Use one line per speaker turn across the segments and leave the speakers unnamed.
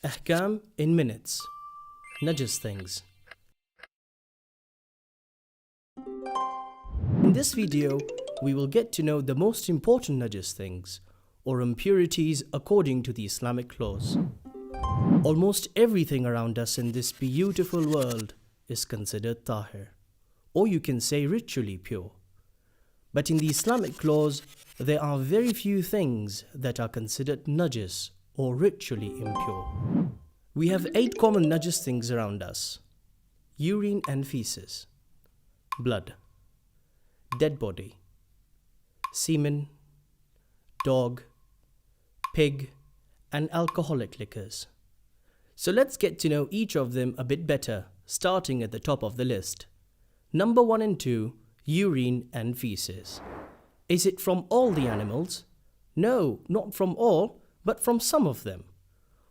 AHKAM in minutes. Najis things. In this video, we will get to know the most important najis things or impurities according to the Islamic laws. Almost everything around us in this beautiful world is considered tahir, or you can say ritually pure. But in the Islamic laws, there are very few things that are considered najis or ritually impure. We have 8 common najis things around us: urine and feces, blood, dead body, semen, dog, pig, and alcoholic liquors. So let's get to know each of them a bit better, starting at the top of the list. Number 1 and 2, urine and feces. Is it from all the animals? No, not from all, but from some of them.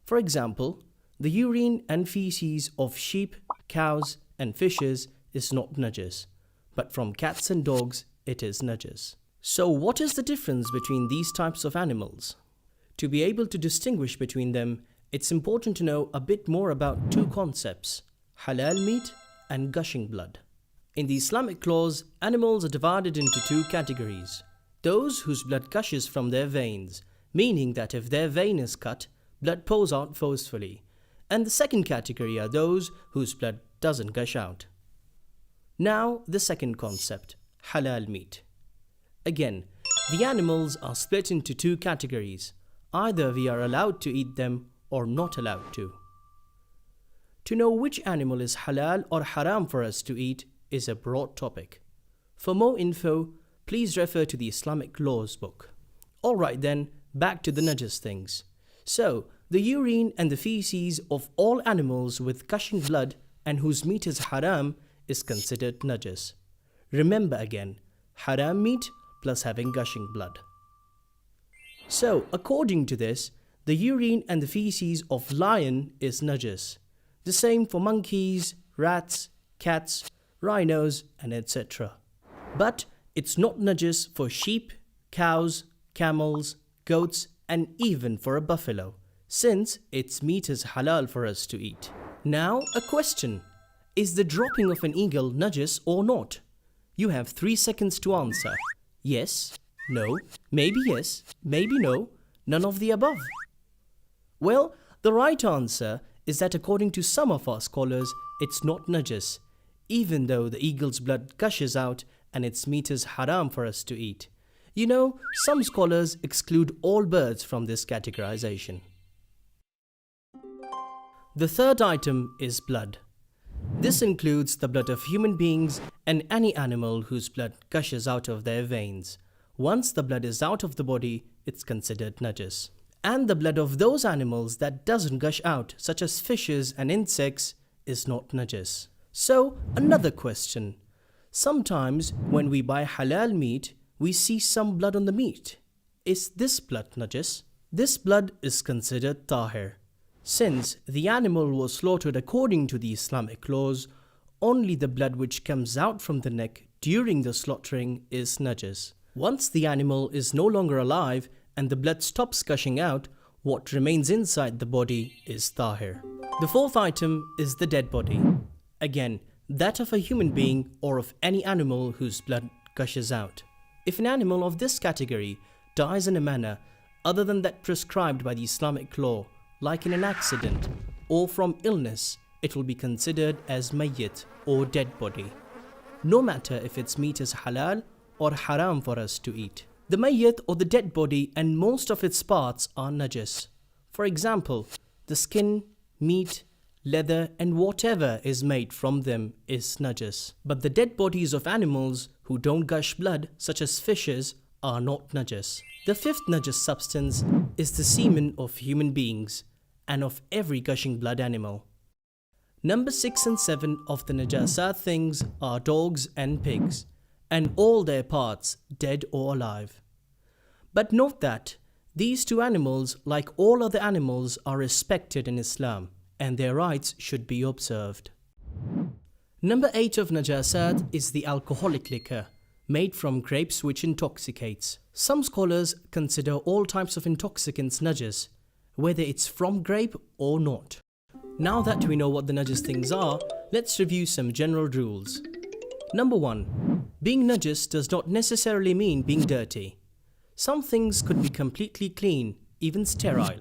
For example, the urine and feces of sheep, cows, and fishes is not najis, but from cats and dogs it is najis. So what is the difference between these types of animals? To be able to distinguish between them, it's important to know a bit more about 2 concepts: halal meat and gushing blood. In the Islamic laws, animals are divided into 2 categories: those whose blood gushes from their veins, meaning that if their vein is cut, blood pours out forcefully, and the second category are those whose blood doesn't gush out. Now, the second concept, halal meat. Again, the animals are split into 2 categories. Either we are allowed to eat them or not allowed to. To know which animal is halal or haram for us to eat is a broad topic. For more info, please refer to the Islamic laws book. Alright then, back to the najis things. So, the urine and the feces of all animals with gushing blood and whose meat is haram is considered najis. Remember again, haram meat plus having gushing blood. So, according to this, the urine and the feces of lion is najis. The same for monkeys, rats, cats, rhinos, and etc. But it's not najis for sheep, cows, camels, goats, and even for a buffalo, since its meat is halal for us to eat. Now, a question: is the dropping of an eagle najis or not? You have 3 seconds to answer. Yes, no, maybe yes, maybe no, none of the above. Well, the right answer is that according to some of our scholars, it's not najis, even though the eagle's blood gushes out and its meat is haram for us to eat. You know, some scholars exclude all birds from this categorization. The third item is blood. This includes the blood of human beings and any animal whose blood gushes out of their veins. Once the blood is out of the body, it's considered najis. And the blood of those animals that doesn't gush out, such as fishes and insects, is not najis. So, another question. Sometimes when we buy halal meat, we see some blood on the meat. Is this blood najis? This blood is considered tahir. Since the animal was slaughtered according to the Islamic laws, only the blood which comes out from the neck during the slaughtering is najis. Once the animal is no longer alive and the blood stops gushing out, what remains inside the body is tahir. The fourth item is the dead body. Again, that of a human being or of any animal whose blood gushes out. If an animal of this category dies in a manner other than that prescribed by the Islamic law, like in an accident or from illness, it will be considered as mayyit or dead body, no matter if its meat is halal or haram for us to eat. The mayyit or the dead body and most of its parts are najis. For example, the skin, meat, leather, and whatever is made from them is najis. But the dead bodies of animals who don't gush blood, such as fishes, are not najis. The fifth najis substance is the semen of human beings and of every gushing blood animal. Number 6 and 7 of the Nijasaat things are dogs and pigs, and all their parts, dead or alive. But note that these 2 animals, like all other animals, are respected in Islam, and their rights should be observed. Number 8 of Nijasaat is the alcoholic liquor, made from grapes which intoxicates. Some scholars consider all types of intoxicants najis, whether it's from grape or not. Now that we know what the najis things are, let's review some general rules. Number 1. Being najis does not necessarily mean being dirty. Some things could be completely clean, even sterile,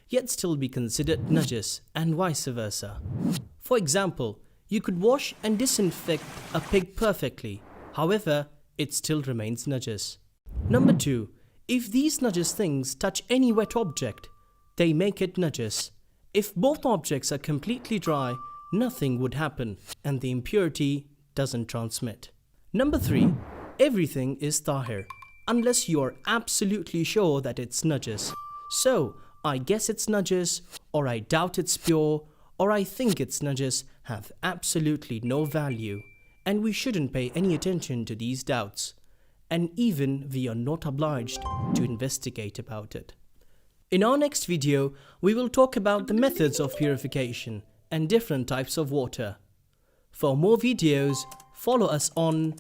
yet still be considered najis, and vice versa. For example, you could wash and disinfect a pig perfectly, however, it still remains najis. Number 2. If these najis things touch any wet object, they make it najis. If both objects are completely dry, nothing would happen and the impurity doesn't transmit. Number 3. Everything is tahir, unless you are absolutely sure that it's najis. So, I guess it's najis, or I doubt it's pure, or I think it's najis have absolutely no value, and we shouldn't pay any attention to these doubts. And even we are not obliged to investigate about it. In our next video, we will talk about the methods of purification and different types of water. For more videos, follow us on